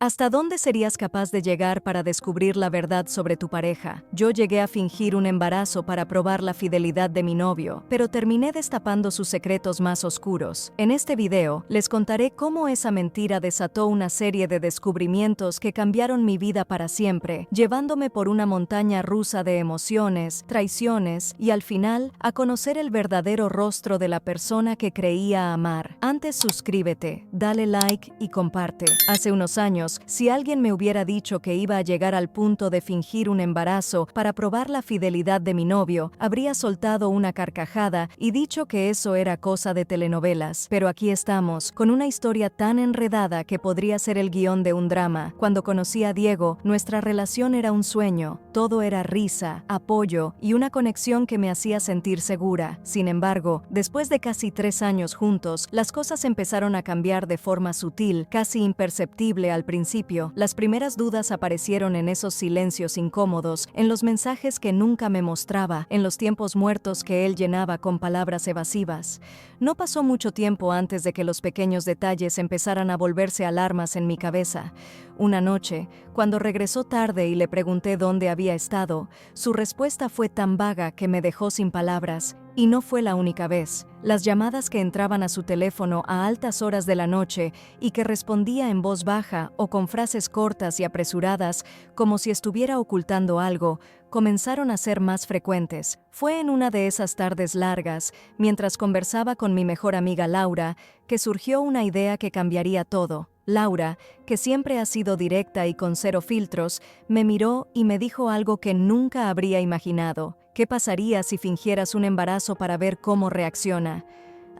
¿Hasta dónde serías capaz de llegar para descubrir la verdad sobre tu pareja? Yo llegué a fingir un embarazo para probar la fidelidad de mi novio, pero terminé destapando sus secretos más oscuros. En este video, les contaré cómo esa mentira desató una serie de descubrimientos que cambiaron mi vida para siempre, llevándome por una montaña rusa de emociones, traiciones y al final, a conocer el verdadero rostro de la persona que creía amar. Antes suscríbete, dale like y comparte. Hace unos años, si alguien me hubiera dicho que iba a llegar al punto de fingir un embarazo para probar la fidelidad de mi novio, habría soltado una carcajada y dicho que eso era cosa de telenovelas. Pero aquí estamos, con una historia tan enredada que podría ser el guión de un drama. Cuando conocí a Diego, nuestra relación era un sueño. Todo era risa, apoyo y una conexión que me hacía sentir segura. Sin embargo, después de casi 3 años juntos, las cosas empezaron a cambiar de forma sutil, casi imperceptible al principio. Las primeras dudas aparecieron en esos silencios incómodos, en los mensajes que nunca me mostraba, en los tiempos muertos que él llenaba con palabras evasivas. No pasó mucho tiempo antes de que los pequeños detalles empezaran a volverse alarmas en mi cabeza. Una noche, cuando regresó tarde y le pregunté dónde había estado, su respuesta fue tan vaga que me dejó sin palabras. Y no fue la única vez. Las llamadas que entraban a su teléfono a altas horas de la noche y que respondía en voz baja o con frases cortas y apresuradas, como si estuviera ocultando algo, comenzaron a ser más frecuentes. Fue en una de esas tardes largas, mientras conversaba con mi mejor amiga Laura, que surgió una idea que cambiaría todo. Laura, que siempre ha sido directa y con cero filtros, me miró y me dijo algo que nunca habría imaginado. ¿Qué pasaría si fingieras un embarazo para ver cómo reacciona?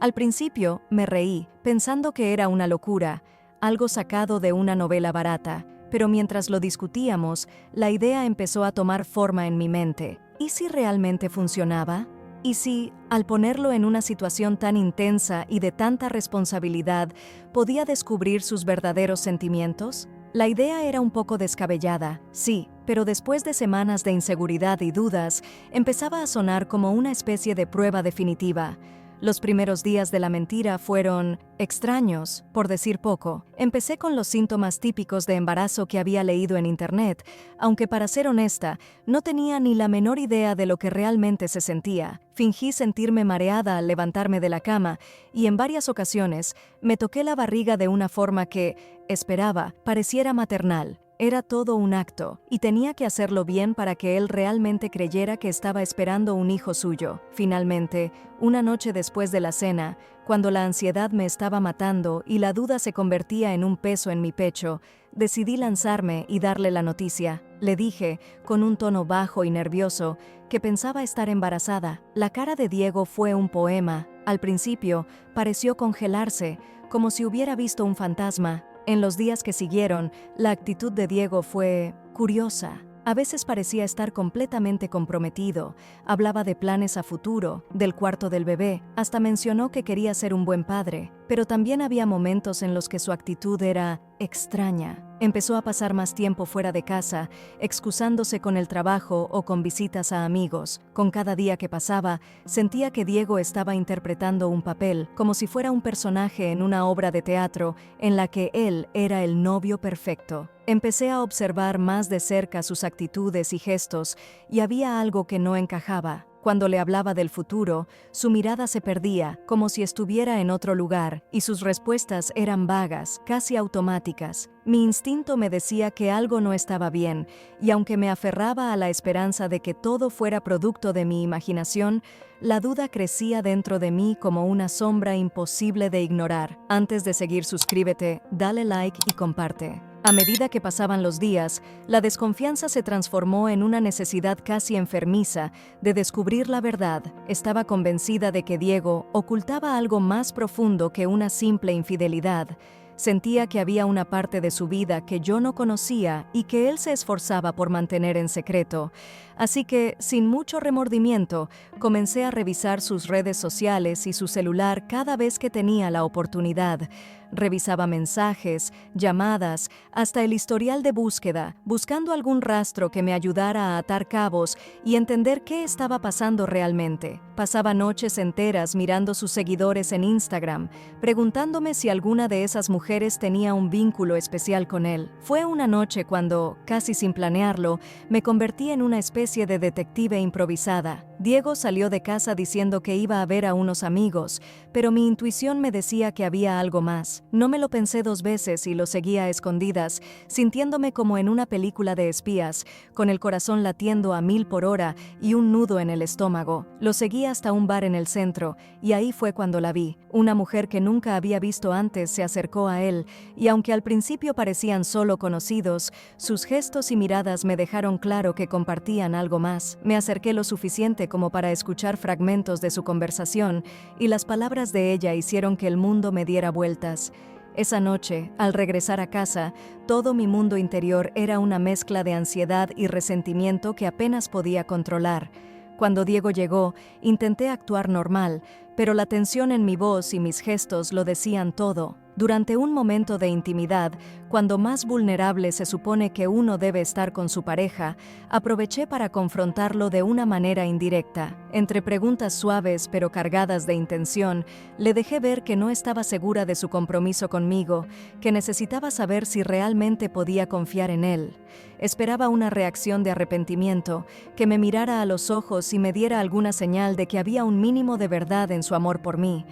Al principio, me reí, pensando que era una locura, algo sacado de una novela barata, pero mientras lo discutíamos, la idea empezó a tomar forma en mi mente. ¿Y si realmente funcionaba? ¿Y si, al ponerlo en una situación tan intensa y de tanta responsabilidad, podía descubrir sus verdaderos sentimientos? La idea era un poco descabellada, sí, pero después de semanas de inseguridad y dudas, empezaba a sonar como una especie de prueba definitiva. Los primeros días de la mentira fueron extraños, por decir poco. Empecé con los síntomas típicos de embarazo que había leído en internet, aunque para ser honesta, no tenía ni la menor idea de lo que realmente se sentía. Fingí sentirme mareada al levantarme de la cama y en varias ocasiones me toqué la barriga de una forma que, esperaba, pareciera maternal. Era todo un acto, y tenía que hacerlo bien para que él realmente creyera que estaba esperando un hijo suyo. Finalmente, una noche después de la cena, cuando la ansiedad me estaba matando y la duda se convertía en un peso en mi pecho, decidí lanzarme y darle la noticia. Le dije, con un tono bajo y nervioso, que pensaba estar embarazada. La cara de Diego fue un poema. Al principio, pareció congelarse, como si hubiera visto un fantasma. En los días que siguieron, la actitud de Diego fue curiosa. A veces parecía estar completamente comprometido, hablaba de planes a futuro, del cuarto del bebé, hasta mencionó que quería ser un buen padre, pero también había momentos en los que su actitud era extraña. Empezó a pasar más tiempo fuera de casa, excusándose con el trabajo o con visitas a amigos. Con cada día que pasaba, sentía que Diego estaba interpretando un papel, como si fuera un personaje en una obra de teatro en la que él era el novio perfecto. Empecé a observar más de cerca sus actitudes y gestos, y había algo que no encajaba. Cuando le hablaba del futuro, su mirada se perdía, como si estuviera en otro lugar, y sus respuestas eran vagas, casi automáticas. Mi instinto me decía que algo no estaba bien, y aunque me aferraba a la esperanza de que todo fuera producto de mi imaginación, la duda crecía dentro de mí como una sombra imposible de ignorar. Antes de seguir, suscríbete, dale like y comparte. A medida que pasaban los días, la desconfianza se transformó en una necesidad casi enfermiza de descubrir la verdad. Estaba convencida de que Diego ocultaba algo más profundo que una simple infidelidad. Sentía que había una parte de su vida que yo no conocía y que él se esforzaba por mantener en secreto. Así que, sin mucho remordimiento, comencé a revisar sus redes sociales y su celular cada vez que tenía la oportunidad. Revisaba mensajes, llamadas, hasta el historial de búsqueda, buscando algún rastro que me ayudara a atar cabos y entender qué estaba pasando realmente. Pasaba noches enteras mirando sus seguidores en Instagram, preguntándome si alguna de esas mujeres tenía un vínculo especial con él. Fue una noche cuando, casi sin planearlo, me convertí en una especie de detective improvisada. Diego salió de casa diciendo que iba a ver a unos amigos, pero mi intuición me decía que había algo más. No me lo pensé 2 veces y lo seguía a escondidas, sintiéndome como en una película de espías, con el corazón latiendo a 1000 por hora y un nudo en el estómago. Lo seguí hasta un bar en el centro, y ahí fue cuando la vi. Una mujer que nunca había visto antes se acercó a él, y aunque al principio parecían solo conocidos, sus gestos y miradas me dejaron claro que compartían algo más. Me acerqué lo suficiente como para escuchar fragmentos de su conversación, y las palabras de ella hicieron que el mundo me diera vueltas. Esa noche, al regresar a casa, todo mi mundo interior era una mezcla de ansiedad y resentimiento que apenas podía controlar. Cuando Diego llegó, intenté actuar normal, pero la tensión en mi voz y mis gestos lo decían todo. Durante un momento de intimidad, cuando más vulnerable se supone que uno debe estar con su pareja, aproveché para confrontarlo de una manera indirecta. Entre preguntas suaves pero cargadas de intención, le dejé ver que no estaba segura de su compromiso conmigo, que necesitaba saber si realmente podía confiar en él. Esperaba una reacción de arrepentimiento, que me mirara a los ojos y me diera alguna señal de que había un mínimo de verdad en su amor por mí.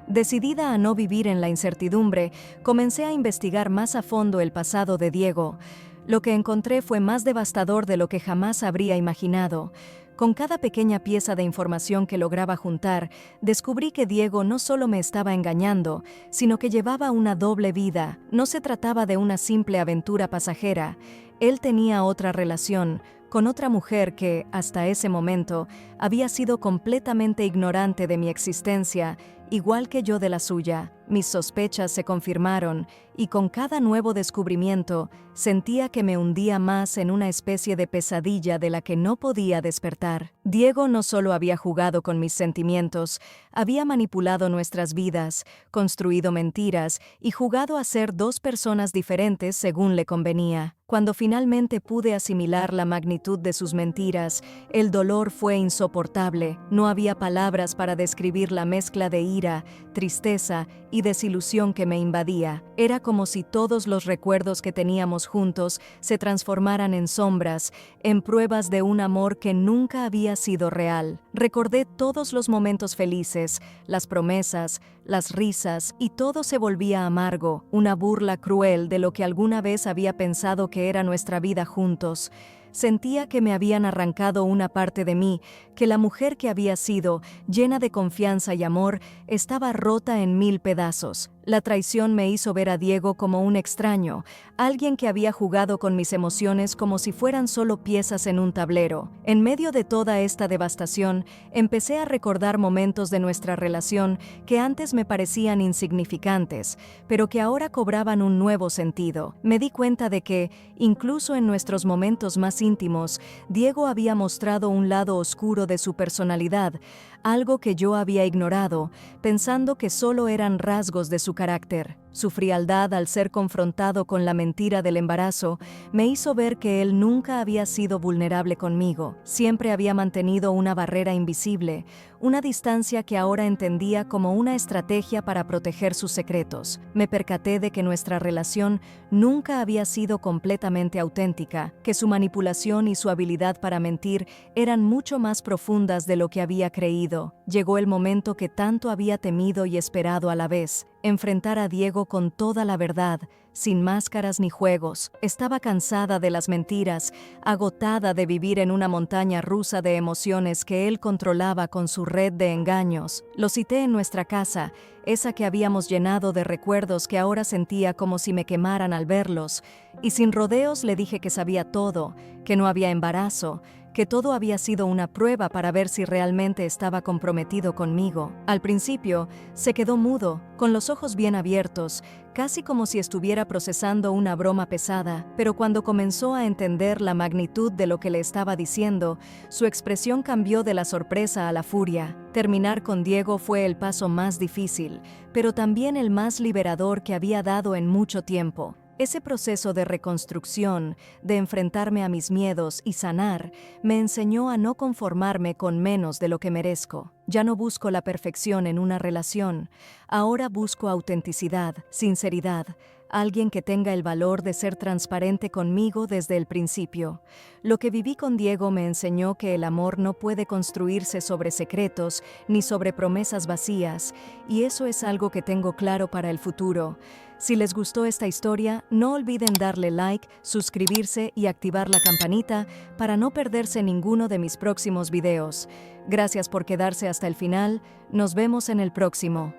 Decidida a no vivir en la incertidumbre, comencé a investigar más a fondo el pasado de Diego. Lo que encontré fue más devastador de lo que jamás habría imaginado. Con cada pequeña pieza de información que lograba juntar, descubrí que Diego no solo me estaba engañando, sino que llevaba una doble vida. No se trataba de una simple aventura pasajera. Él tenía otra relación, con otra mujer que, hasta ese momento, había sido completamente ignorante de mi existencia, igual que yo de la suya. Mis sospechas se confirmaron, y con cada nuevo descubrimiento, sentía que me hundía más en una especie de pesadilla de la que no podía despertar. Diego no solo había jugado con mis sentimientos, había manipulado nuestras vidas, construido mentiras y jugado a ser 2 personas diferentes según le convenía. Cuando finalmente pude asimilar la magnitud de sus mentiras, el dolor fue insoportable. No había palabras para describir la mezcla de ira, tristeza y desilusión que me invadía. Era como si todos los recuerdos que teníamos juntos se transformaran en sombras, en pruebas de un amor que nunca había sido real. Recordé todos los momentos felices, las promesas, las risas, y todo se volvía amargo, una burla cruel de lo que alguna vez había pensado que era nuestra vida juntos. Sentía que me habían arrancado una parte de mí, que la mujer que había sido, llena de confianza y amor, estaba rota en 1000 pedazos. La traición me hizo ver a Diego como un extraño, alguien que había jugado con mis emociones como si fueran solo piezas en un tablero. En medio de toda esta devastación, empecé a recordar momentos de nuestra relación que antes me parecían insignificantes, pero que ahora cobraban un nuevo sentido. Me di cuenta de que, incluso en nuestros momentos más íntimos, Diego había mostrado un lado oscuro de su personalidad, algo que yo había ignorado, pensando que solo eran rasgos de su carácter. Su frialdad al ser confrontado con la mentira del embarazo me hizo ver que él nunca había sido vulnerable conmigo. Siempre había mantenido una barrera invisible, una distancia que ahora entendía como una estrategia para proteger sus secretos. Me percaté de que nuestra relación nunca había sido completamente auténtica, que su manipulación y su habilidad para mentir eran mucho más profundas de lo que había creído. Llegó el momento que tanto había temido y esperado a la vez. Enfrentar a Diego con toda la verdad, sin máscaras ni juegos. Estaba cansada de las mentiras, agotada de vivir en una montaña rusa de emociones que él controlaba con su red de engaños. Lo cité en nuestra casa, esa que habíamos llenado de recuerdos que ahora sentía como si me quemaran al verlos, y sin rodeos le dije que sabía todo, que no había embarazo, que todo había sido una prueba para ver si realmente estaba comprometido conmigo. Al principio, se quedó mudo, con los ojos bien abiertos, casi como si estuviera procesando una broma pesada, pero cuando comenzó a entender la magnitud de lo que le estaba diciendo, su expresión cambió de la sorpresa a la furia. Terminar con Diego fue el paso más difícil, pero también el más liberador que había dado en mucho tiempo. Ese proceso de reconstrucción, de enfrentarme a mis miedos y sanar, me enseñó a no conformarme con menos de lo que merezco. Ya no busco la perfección en una relación, ahora busco autenticidad, sinceridad, alguien que tenga el valor de ser transparente conmigo desde el principio. Lo que viví con Diego me enseñó que el amor no puede construirse sobre secretos ni sobre promesas vacías, y eso es algo que tengo claro para el futuro. Si les gustó esta historia, no olviden darle like, suscribirse y activar la campanita para no perderse ninguno de mis próximos videos. Gracias por quedarse hasta el final, nos vemos en el próximo.